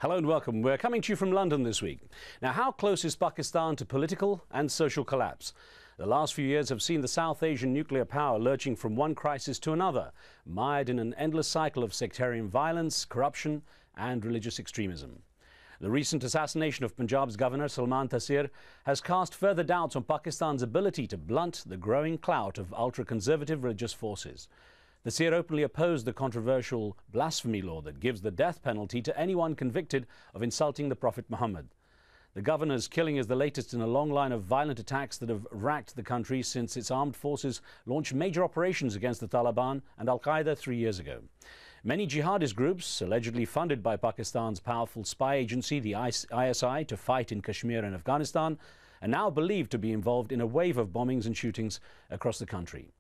Hello and welcome. We're coming to you from London this week. Now, how close is Pakistan to political and social collapse? The last few years have seen the South Asian nuclear power lurching from one crisis to another, mired in an endless cycle of sectarian violence, corruption and religious extremism. The recent assassination of Punjab's Governor Salmaan Taseer has cast further doubts on Pakistan's ability to blunt the growing clout of ultra-conservative religious forces. Taseer openly opposed the controversial blasphemy law that gives the death penalty to anyone convicted of insulting the Prophet Muhammad. The governor's killing is the latest in a long line of violent attacks that have racked the country since its armed forces launched major operations against the Taliban and Al-Qaeda 3 years ago. Many jihadist groups, allegedly funded by Pakistan's powerful spy agency, the ISI, to fight in Kashmir and Afghanistan, are now believed to be involved in a wave of bombings and shootings across the country.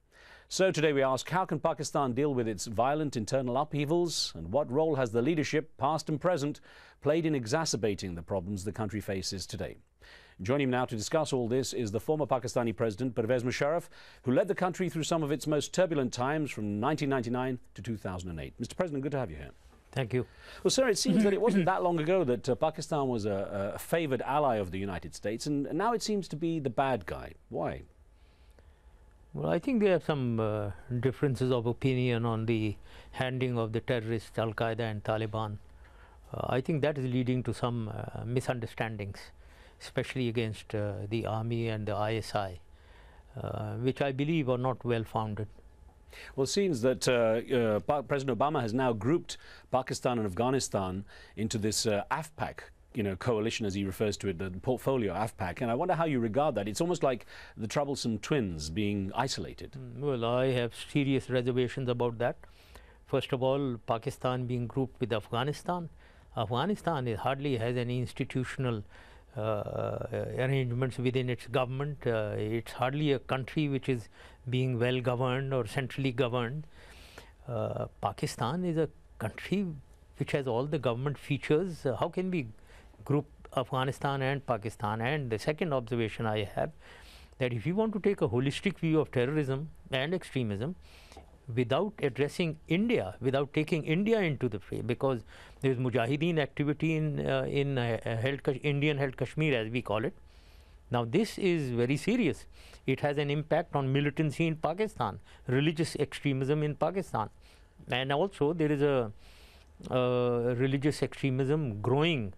So today we ask, how can Pakistan deal with its violent internal upheavals, and what role has the leadership, past and present, played in exacerbating the problems the country faces today? Joining me now to discuss all this is the former Pakistani President Pervez Musharraf, who led the country through some of its most turbulent times from 1999 to 2008. Mr. President, good to have you here. Thank you. Well, sir, it seems that it wasn't that long ago that Pakistan was a favoured ally of the United States, and now it seems to be the bad guy. Why? Well, I think there are some differences of opinion on the handling of the terrorists, Al-Qaeda and Taliban. I think that is leading to some misunderstandings, especially against the army and the ISI, which I believe are not well founded. Well, it seems that President Obama has now grouped Pakistan and Afghanistan into this AFPAC coalition, as he refers to it, the portfolio AFPAC, and I wonder how you regard that. It's almost like the troublesome twins being isolated. Well, I have serious reservations about that. First of all, Pakistan being grouped with Afghanistan. Afghanistan hardly has any institutional arrangements within its government. It's hardly a country which is being well governed or centrally governed. Pakistan is a country which has all the government features. How can we group Afghanistan and Pakistan? And the second observation I have, that if you want to take a holistic view of terrorism and extremism without addressing India, without taking India into the fray, because there is Mujahideen activity in Indian-held Kashmir, as we call it. Now this is very serious. It has an impact on militancy in Pakistan, religious extremism in Pakistan, and also there is a religious extremism growing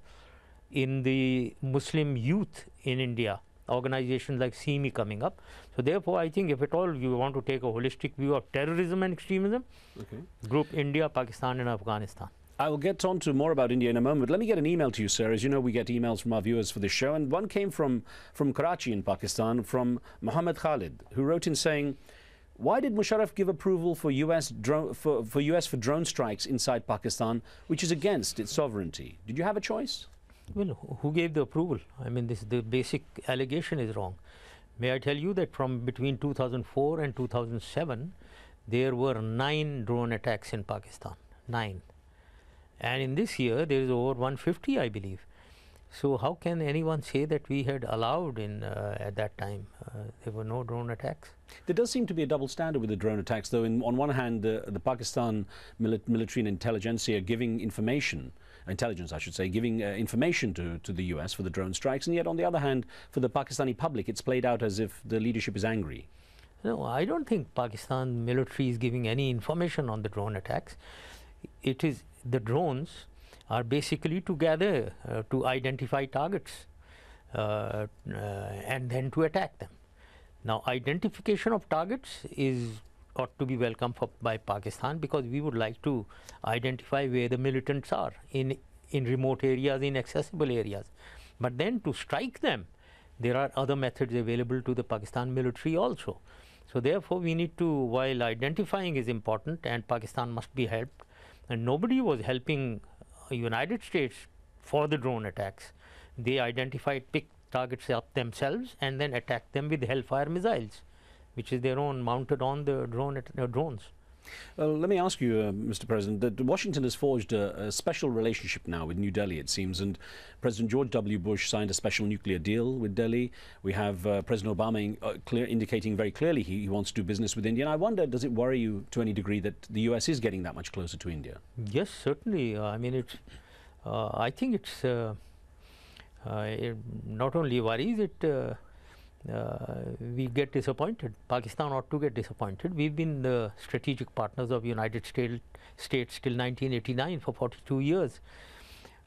in the Muslim youth in India, organizations like SEMI coming up. So therefore, I think if at all you want to take a holistic view of terrorism and extremism, group India, Pakistan and Afghanistan. I will get on to more about India in a moment. Let me get an email to you, sir. As you know, we get emails from our viewers for this show, and one came from Karachi in Pakistan, from Muhammad Khalid, who wrote in saying, why did Musharraf give approval for US for drone strikes inside Pakistan, which is against its sovereignty? Did you have a choice? Well, who gave the approval? I mean, the basic allegation is wrong. May I tell you that from between 2004 and 2007, there were 9 drone attacks in Pakistan, 9. And in this year, there is over 150, I believe. So how can anyone say that we had allowed at that time there were no drone attacks? There does seem to be a double standard with the drone attacks, though. On one hand, the Pakistan military and intelligentsia giving intelligence, I should say, giving information to the US for the drone strikes, and yet on the other hand, for the Pakistani public, it's played out as if the leadership is angry. No, I don't think Pakistan military is giving any information on the drone attacks. It is the drones are basically to gather, to identify targets and then to attack them. Now, identification of targets ought to be welcome by Pakistan, because we would like to identify where the militants are in remote areas, inaccessible areas. But then to strike them, there are other methods available to the Pakistan military also. So therefore, we need to, while identifying is important and Pakistan must be helped, and nobody was helping United States for the drone attacks. They identified, picked targets up themselves and then attacked them with Hellfire missiles, which is their own, mounted on the drones. Let me ask you, Mr. President, that Washington has forged a special relationship now with New Delhi, it seems, and President George W. Bush signed a special nuclear deal with Delhi. We have President Obama indicating very clearly he wants to do business with India. And I wonder, does it worry you to any degree that the US is getting that much closer to India? Yes, certainly. I mean, it's I think it's it not only worries it. We get disappointed. Pakistan ought to get disappointed. We've been the strategic partners of United States till 1989 for 42 years.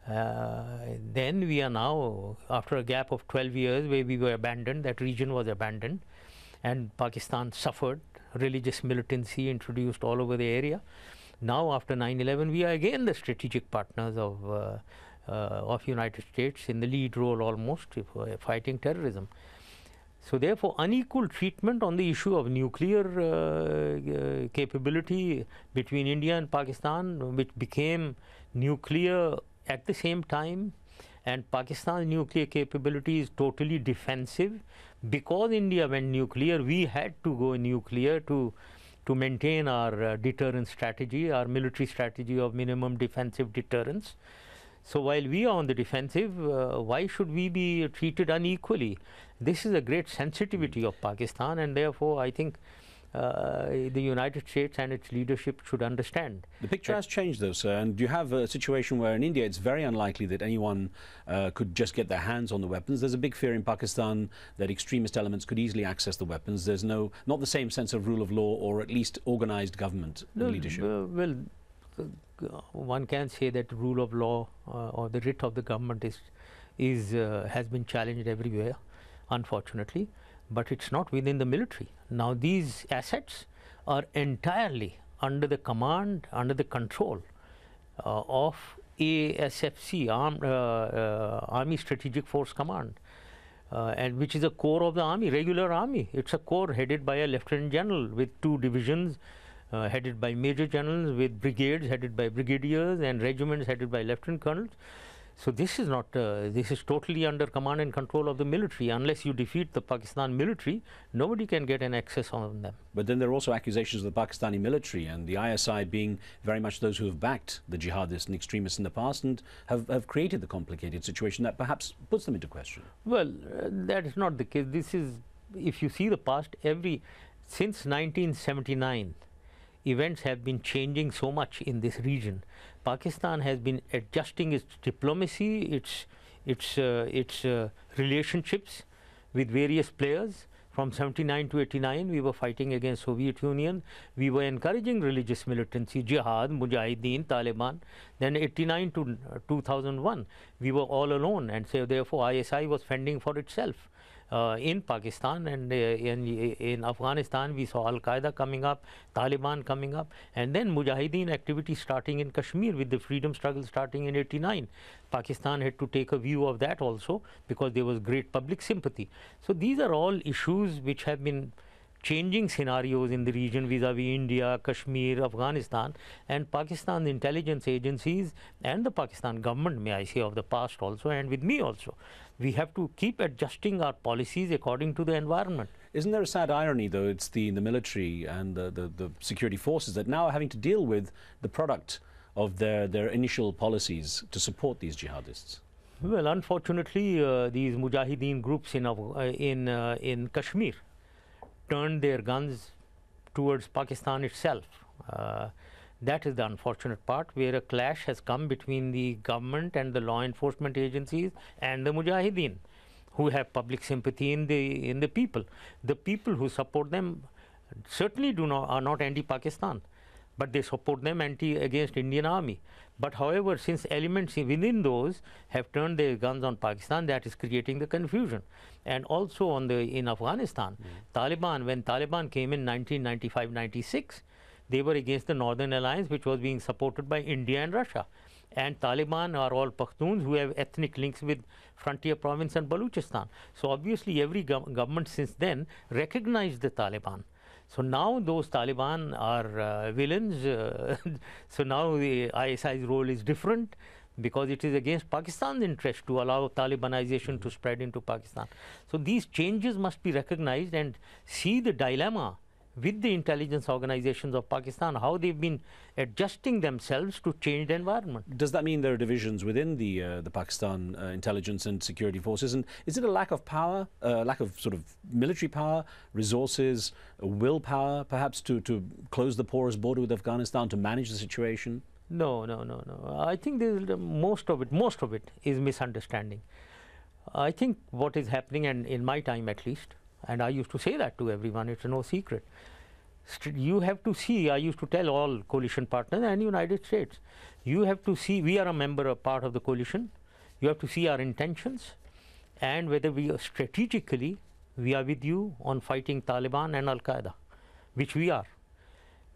Then we are now, after a gap of 12 years where we were abandoned, that region was abandoned, and Pakistan suffered religious militancy introduced all over the area. Now after 9/11, we are again the strategic partners of United States, in the lead role almost, fighting terrorism. So therefore, unequal treatment on the issue of nuclear capability between India and Pakistan, which became nuclear at the same time, and Pakistan's nuclear capability is totally defensive. Because India went nuclear, we had to go nuclear to maintain our deterrence strategy, our military strategy of minimum defensive deterrence. So while we are on the defensive, why should we be treated unequally? This is a great sensitivity of Pakistan, and therefore I think the United States and its leadership should understand. The picture has changed though, sir, and you have a situation where in India it's very unlikely that anyone could just get their hands on the weapons. There's a big fear in Pakistan that extremist elements could easily access the weapons. There's not the same sense of rule of law, or at least organized government leadership. Well, one can say that rule of law or the writ of the government has been challenged everywhere, unfortunately, but it's not within the military. Now these assets are entirely under the command, under the control of ASFC, Army Strategic Force Command, and which is a corps of the army, regular army. It's a corps headed by a lieutenant general with 2 divisions, headed by major generals, with brigades headed by brigadiers, and regiments headed by lieutenant colonels. So this is not, this is totally under command and control of the military. Unless you defeat the Pakistan military, nobody can get an access on them. But then there are also accusations of the Pakistani military and the ISI being very much those who have backed the jihadists and extremists in the past and have created the complicated situation that perhaps puts them into question. Well, that is not the case. This is, if you see the past, since 1979, events have been changing so much in this region. Pakistan has been adjusting its diplomacy, its relationships with various players. From 79 to 89, we were fighting against Soviet Union. We were encouraging religious militancy, jihad, mujahideen, Taliban. Then 89 to 2001, we were all alone, and so therefore ISI was fending for itself. In Pakistan, and in Afghanistan we saw Al-Qaeda coming up, Taliban coming up, and then Mujahideen activity starting in Kashmir with the freedom struggle starting in 89. Pakistan had to take a view of that also because there was great public sympathy. So these are all issues which have been changing scenarios in the region vis-a-vis India, Kashmir, Afghanistan, and Pakistan's intelligence agencies and the Pakistan government, may I say, of the past also, and with me also. We have to keep adjusting our policies according to the environment. Isn't there a sad irony, though? It's the military and the security forces that now are having to deal with the product of their initial policies to support these jihadists. Well, unfortunately, these Mujahideen groups in Kashmir turned their guns towards Pakistan itself. That is the unfortunate part, where a clash has come between the government and the law enforcement agencies and the Mujahideen, who have public sympathy in the people. The people who support them certainly are not anti-Pakistan, but they support them against Indian Army. But however, since elements within those have turned their guns on Pakistan, that is creating the confusion. And also in Afghanistan, Taliban, when Taliban came in 1995-96, they were against the Northern Alliance, which was being supported by India and Russia. And Taliban are all Pakhtuns who have ethnic links with frontier province and Balochistan. So obviously every government since then recognized the Taliban. So now those Taliban are villains. So now the ISI's role is different, because it is against Pakistan's interest to allow Talibanization to spread into Pakistan. So these changes must be recognized, and see the dilemma with the intelligence organizations of Pakistan, how they've been adjusting themselves to change the environment. Does that mean there are divisions within the Pakistan intelligence and security forces? And is it a lack of power, lack of sort of military power, resources, willpower, perhaps to close the porous border with Afghanistan, to manage the situation? No, no, no, no. I think most of it is misunderstanding. I think what is happening, and in my time at least, and I used to say that to everyone, it's no secret. You have to see, I used to tell all coalition partners and United States, you have to see, we are a member, a part of the coalition. You have to see our intentions and whether we are strategically, we are with you on fighting Taliban and Al-Qaeda, which we are.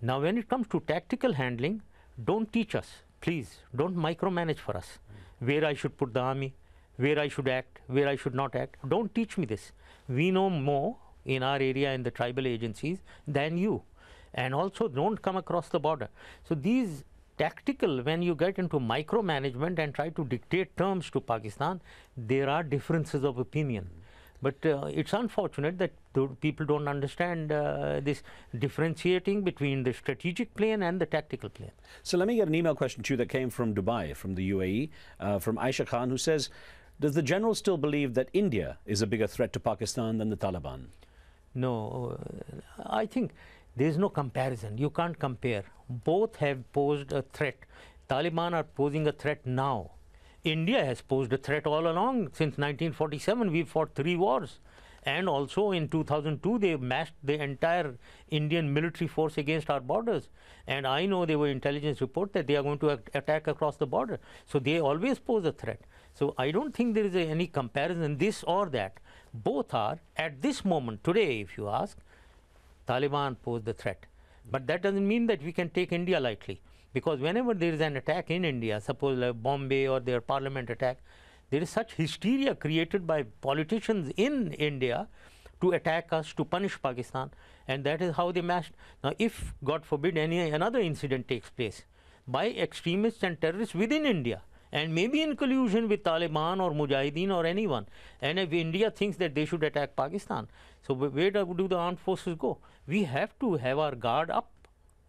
Now, when it comes to tactical handling, don't teach us, please. Don't micromanage for us. Where I should put the army, where I should act, where I should not act. Don't teach me this. We know more in our area in the tribal agencies than you. And also, don't come across the border. So these tactical, when you get into micromanagement and try to dictate terms to Pakistan, there are differences of opinion. But it's unfortunate that people don't understand this differentiating between the strategic plane and the tactical plane. So let me get an email question to you that came from Dubai, from the UAE, from Aisha Khan, who says, does the general still believe that India is a bigger threat to Pakistan than the Taliban? No, I think there is no comparison. You can't compare. Both have posed a threat. Taliban are posing a threat now. India has posed a threat all along. Since 1947, we fought 3 wars. And also in 2002, they massed the entire Indian military force against our borders. And I know there were intelligence reports that they are going to attack across the border. So they always pose a threat. So I don't think there is any comparison, this or that. Both are, at this moment, today, if you ask, Taliban pose the threat. But that doesn't mean that we can take India lightly. Because whenever there is an attack in India, suppose like Bombay or their parliament attack, there is such hysteria created by politicians in India to attack us, to punish Pakistan, and that is how they mashed. Now, if, God forbid, another incident takes place by extremists and terrorists within India, and maybe in collusion with Taliban or Mujahideen or anyone, and if India thinks that they should attack Pakistan, so where do the armed forces go? We have to have our guard up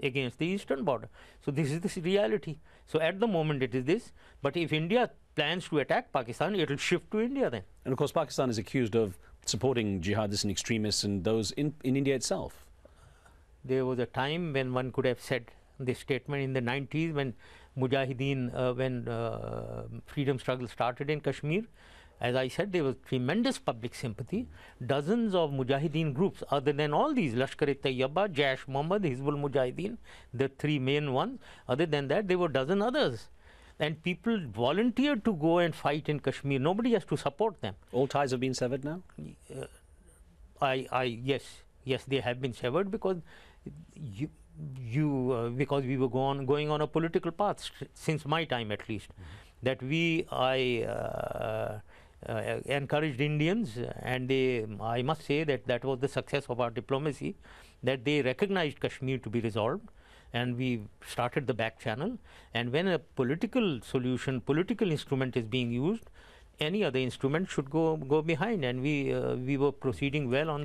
against the eastern border. So this is the reality. So at the moment it is this, but if India plans to attack Pakistan, it will shift to India then. And of course Pakistan is accused of supporting jihadists and extremists and those in India itself. There was a time when one could have said this statement in the 90s when Mujahideen, when freedom struggle started in Kashmir. As I said, there was tremendous public sympathy. Dozens of Mujahideen groups, other than all these, Lashkar-e-Taiba, Jaish Muhammad, Hizbul Mujahideen, the 3 main ones. Other than that, there were dozen others. And people volunteered to go and fight in Kashmir. Nobody has to support them. All ties have been severed now? Yes, they have been severed because because we were going on a political path since my time at least. That I encouraged Indians, and I must say that was the success of our diplomacy, that they recognized Kashmir to be resolved, and we started the back channel. And when a political solution, political instrument is being used, any other instrument should go behind, and we were proceeding well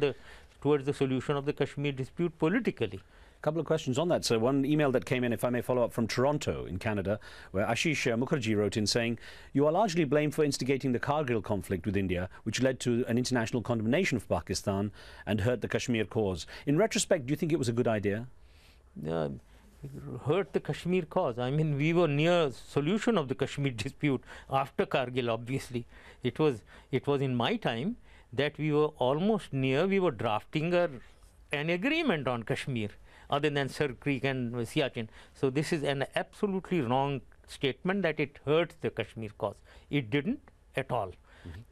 towards the solution of the Kashmir dispute politically. Couple of questions on that. So one email that came in, if I may follow up, from Toronto in Canada, where Ashish Mukherjee wrote in saying, you are largely blamed for instigating the Kargil conflict with India, which led to an international condemnation of Pakistan and hurt the Kashmir cause. In retrospect, do you think it was a good idea? Hurt the Kashmir cause. I mean, we were near solution of the Kashmir dispute after Kargil, obviously. It was in my time that we were almost near, we were drafting an agreement on Kashmir, other than Sir Creek and Siachen. So this is an absolutely wrong statement that it hurts the Kashmir cause. It didn't at all.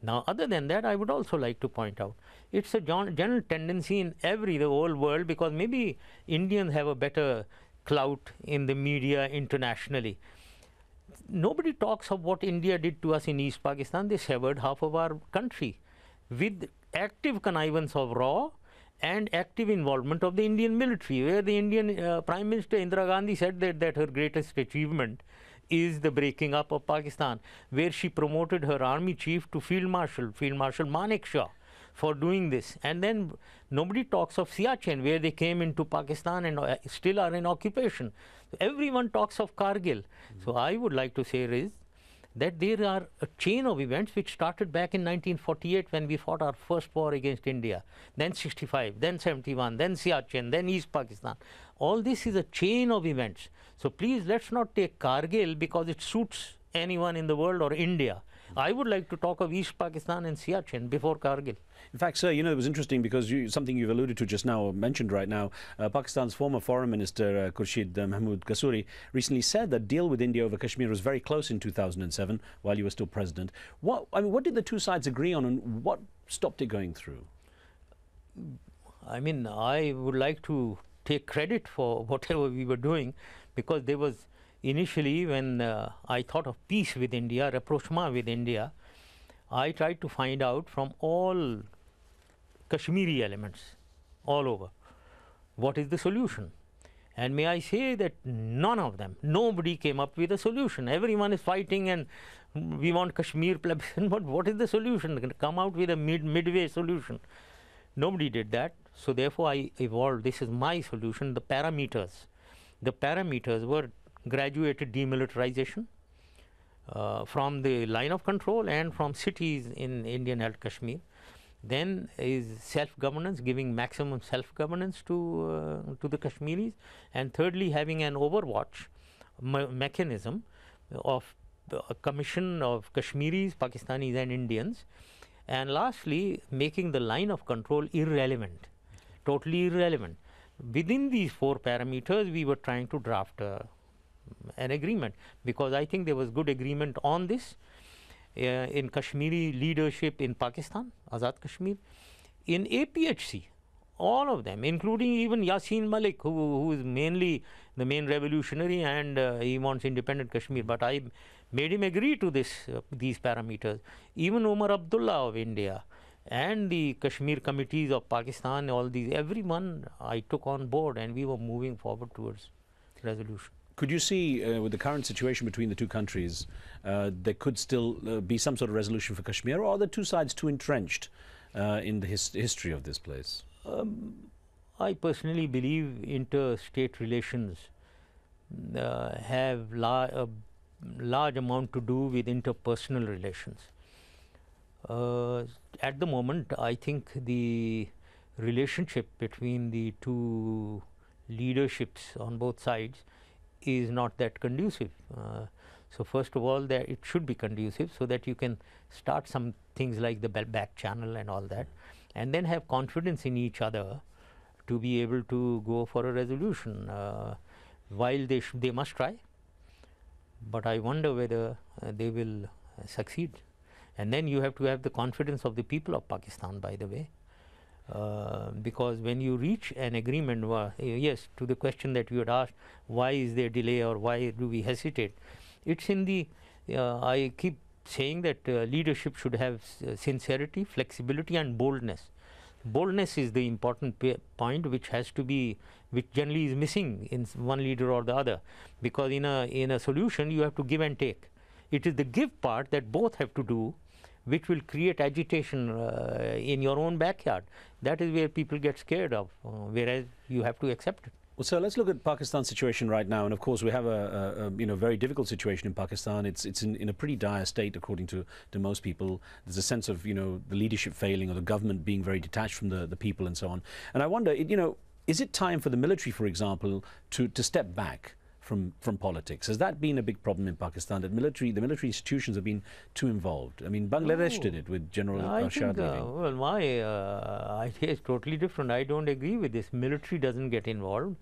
Now, other than that, I would also like to point out, it's a general tendency in the whole world, because maybe Indians have a better clout in the media internationally. Nobody talks of what India did to us in East Pakistan. They severed half of our country with active connivance of RAW and active involvement of the Indian military, where the Indian Prime Minister Indira Gandhi said that her greatest achievement is the breaking up of Pakistan, where she promoted her army chief to Field Marshal Manek Shah, for doing this. And then nobody talks of Siachen, where they came into Pakistan and still are in occupation. Everyone talks of Kargil. So I would like to say is that there are a chain of events which started back in 1948 when we fought our first war against India, then 65, then 71, then Siachen, then East Pakistan. All this is a chain of events. So please, let's not take Kargil because it suits anyone in the world or India. I would like to talk of East Pakistan and Siachen before Kargil. In fact, sir, it was interesting because something you've alluded to just now, or mentioned right now, Pakistan's former foreign minister, Khurshid Mahmood Qasuri, recently said that deal with India over Kashmir was very close in 2007 while you were still president. What did the two sides agree on, and what stopped it going through? I mean, I would like to take credit for whatever we were doing, because there was initially, when I thought of peace with India, rapprochement with India, I tried to find out from all Kashmiri elements all over what is the solution. And may I say that none of them, nobody came up with a solution. Everyone is fighting and we want Kashmir plebiscite, but what is the solution? Come out with a midway solution. Nobody did that. So therefore I evolved, this is my solution, the parameters. The parameters were graduated demilitarization from the line of control and from cities in Indian held Kashmir. Then is self-governance, giving maximum self-governance to the Kashmiris. And thirdly, having an overwatch mechanism of a commission of Kashmiris, Pakistanis and Indians. And lastly, making the line of control irrelevant, totally irrelevant. Within these four parameters, we were trying to draft an agreement, because I think there was good agreement on this in Kashmiri leadership in Pakistan, Azad Kashmir, in APHC, all of them, including even Yasin Malik, who is mainly the main revolutionary, and he wants independent Kashmir. But I made him agree to these parameters. Even Umar Abdullah of India and the Kashmir committees of Pakistan, all these, everyone I took on board, and we were moving forward towards resolution. Could you see, with the current situation between the two countries, there could still be some sort of resolution for Kashmir, or are the two sides too entrenched in the history of this place? I personally believe interstate relations have a large amount to do with interpersonal relations. At the moment, I think the relationship between the two leaderships on both sides is not that conducive. So first of all, that it should be conducive, so that you can start some things like the back channel and all that, and then have confidence in each other to be able to go for a resolution. While they must try, but I wonder whether they will succeed. And then you have to have the confidence of the people of Pakistan, by the way. Because when you reach an agreement, yes, to the question that you had asked, why is there delay or why do we hesitate? It's in the, I keep saying that leadership should have sincerity, flexibility and boldness. Boldness is the important point, which has to be, which generally is missing in one leader or the other. Because in a solution, you have to give and take. It is the give part that both have to do, which will create agitation in your own backyard. That is where people get scared of, whereas you have to accept it. Well, sir, let's look at Pakistan's situation right now. And of course, we have a very difficult situation in Pakistan. It's in a pretty dire state, according to most people. There's a sense of, the leadership failing, or the government being very detached from the people and so on. And I wonder, is it time for the military, for example, to step back from politics? Has that been a big problem in Pakistan, that the military institutions have been too involved? I mean, Bangladesh did it with General Arshad leaving. Well, my idea is totally different. I don't agree with this. Military doesn't get involved.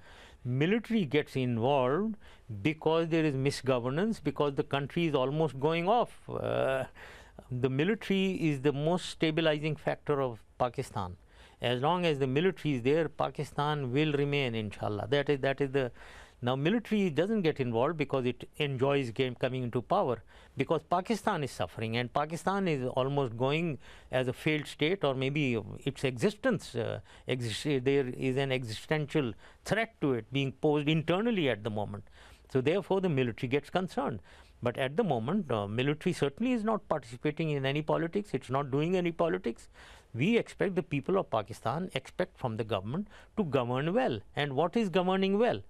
Military gets involved because there is misgovernance, because the country is almost going off. The military is the most stabilizing factor of Pakistan. As long as the military is there, Pakistan will remain, inshallah. That is the. Now, military doesn't get involved because it enjoys coming into power, because Pakistan is suffering, and Pakistan is almost going as a failed state, or maybe its existence there is an existential threat to it being posed internally at the moment. So therefore, the military gets concerned. But at the moment, military certainly is not participating in any politics. It's not doing any politics. We expect, the people of Pakistan expect from the government to govern well. And what is governing well?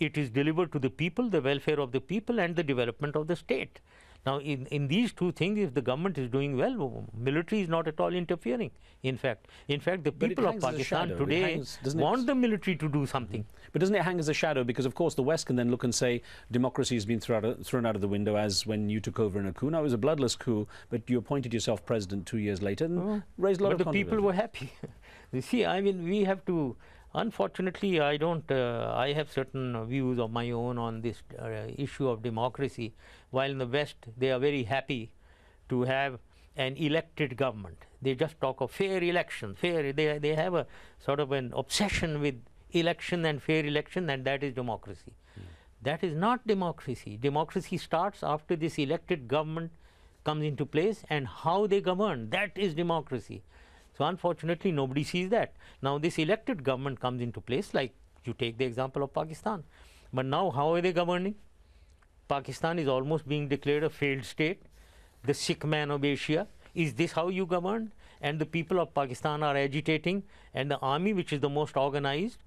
It is delivered to the people, the welfare of the people and the development of the state. Now, in these two things, if the government is doing well, military is not at all interfering. In fact, the people of Pakistan today want the military to do something. But doesn't it hang as a shadow? Because, of course, the West can then look and say democracy has been thrown out of the window, as when you took over in a coup. Now, it was a bloodless coup, but you appointed yourself president 2 years later and raised a lot of controversy. But the people were happy. You see, I mean, we have to... Unfortunately, I don't. I have certain views of my own on this issue of democracy. While in the West, they are very happy to have an elected government. They just talk of fair election. They have a sort of an obsession with election and fair election, and that is democracy. That is not democracy. Democracy starts after this elected government comes into place, and how they govern. That is democracy. So unfortunately, nobody sees that. Now, this elected government comes into place, like you take the example of Pakistan. But now, how are they governing? Pakistan is almost being declared a failed state, the sick man of Asia. Is this how you govern? And the people of Pakistan are agitating, and the army, which is the most organized,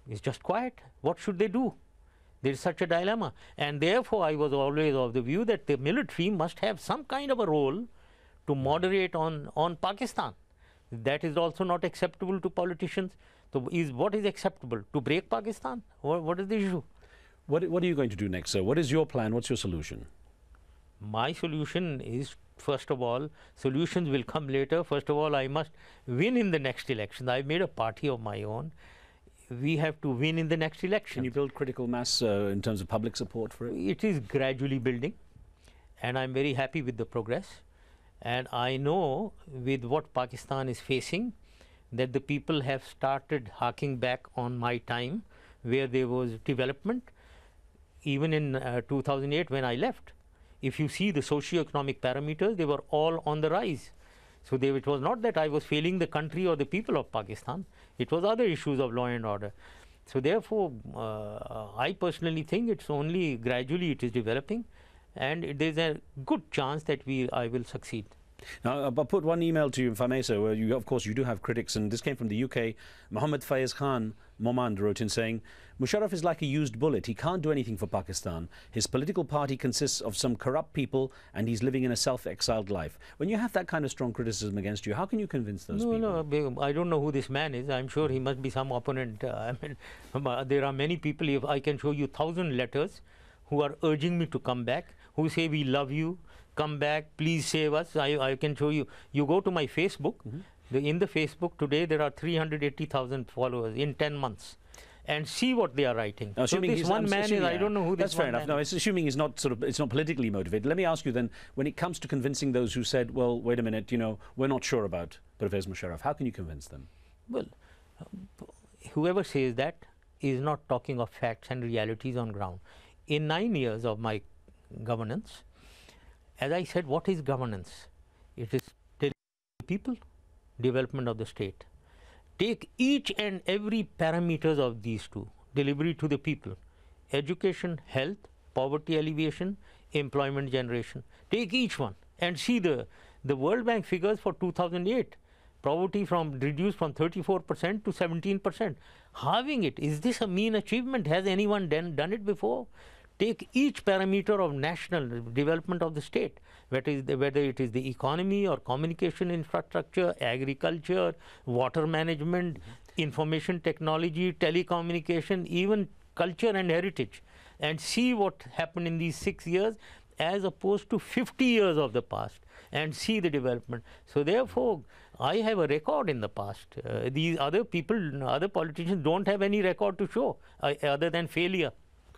is just quiet. What should they do? There is such a dilemma. And therefore, I was always of the view that the military must have some kind of a role to moderate on Pakistan. That is also not acceptable to politicians. So what is acceptable? To break Pakistan? What is the issue? What are you going to do next, sir? What is your plan? What's your solution? My solution is, first of all, solutions will come later. First of all, I must win in the next election. I've made a party of my own. We have to win in the next election. Can you build critical mass in terms of public support for it? It is gradually building, and I'm very happy with the progress. And I know with what Pakistan is facing, that the people have started harking back on my time, where there was development. Even in 2008, when I left, if you see the socio-economic parameters, they were all on the rise. So it was not that I was failing the country or the people of Pakistan. It was other issues of law and order. So therefore, I personally think it's only gradually it is developing, and there's a good chance that I will succeed. Now, I'll put one email to you, if I may, sir, where you, of course, you do have critics, and this came from the UK. Mohammed Faiz Khan Momand wrote in saying, Musharraf is like a used bullet. He can't do anything for Pakistan. His political party consists of some corrupt people, and he's living in a self-exiled life. When you have that kind of strong criticism against you, how can you convince those people? No, I don't know who this man is. I'm sure he must be some opponent. I mean, there are many people, if I can show you 1,000 letters, who are urging me to come back, who say, we love you, come back, please save us. I can show you. You go to my Facebook. In the Facebook today, there are 380,000 followers in 10 months. And see what they are writing. Now, so this one man is, I don't know who this That's fair enough. No, it's assuming he's not it's not politically motivated. Let me ask you then, when it comes to convincing those who said, well, wait a minute, you know, we're not sure about Pervez Musharraf, how can you convince them? Well, whoever says that is not talking of facts and realities on ground. In 9 years of my governance, as I said, what is governance? It is people, development of the state. Take each and every parameters of these two, delivery to the people, education, health, poverty alleviation, employment generation. Take each one and see the World Bank figures for 2008. Poverty reduced from 34% to 17%. Halving it, is this a mean achievement? Has anyone done it before? Take each parameter of national development of the state, whether it is the economy or communication infrastructure, agriculture, water management, information technology, telecommunication, even culture and heritage, and see what happened in these 6 years as opposed to 50 years of the past, and see the development. So therefore, I have a record in the past. These other people, other politicians don't have any record to show other than failure.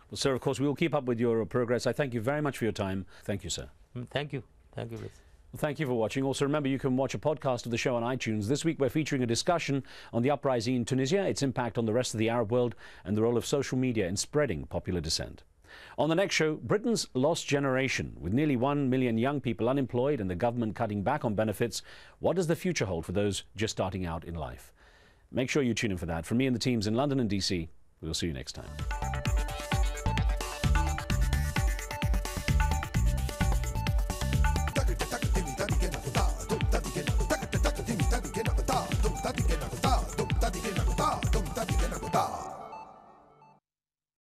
Well, sir, of course, we will keep up with your progress. I thank you very much for your time. Thank you, sir. Thank you. Thank you, Liz. Well, thank you for watching. Also, remember, you can watch a podcast of the show on iTunes. This week, we're featuring a discussion on the uprising in Tunisia, its impact on the rest of the Arab world, and the role of social media in spreading popular dissent. On the next show, Britain's lost generation. With nearly 1 million young people unemployed and the government cutting back on benefits, what does the future hold for those just starting out in life? Make sure you tune in for that. From me and the teams in London and DC, we'll see you next time.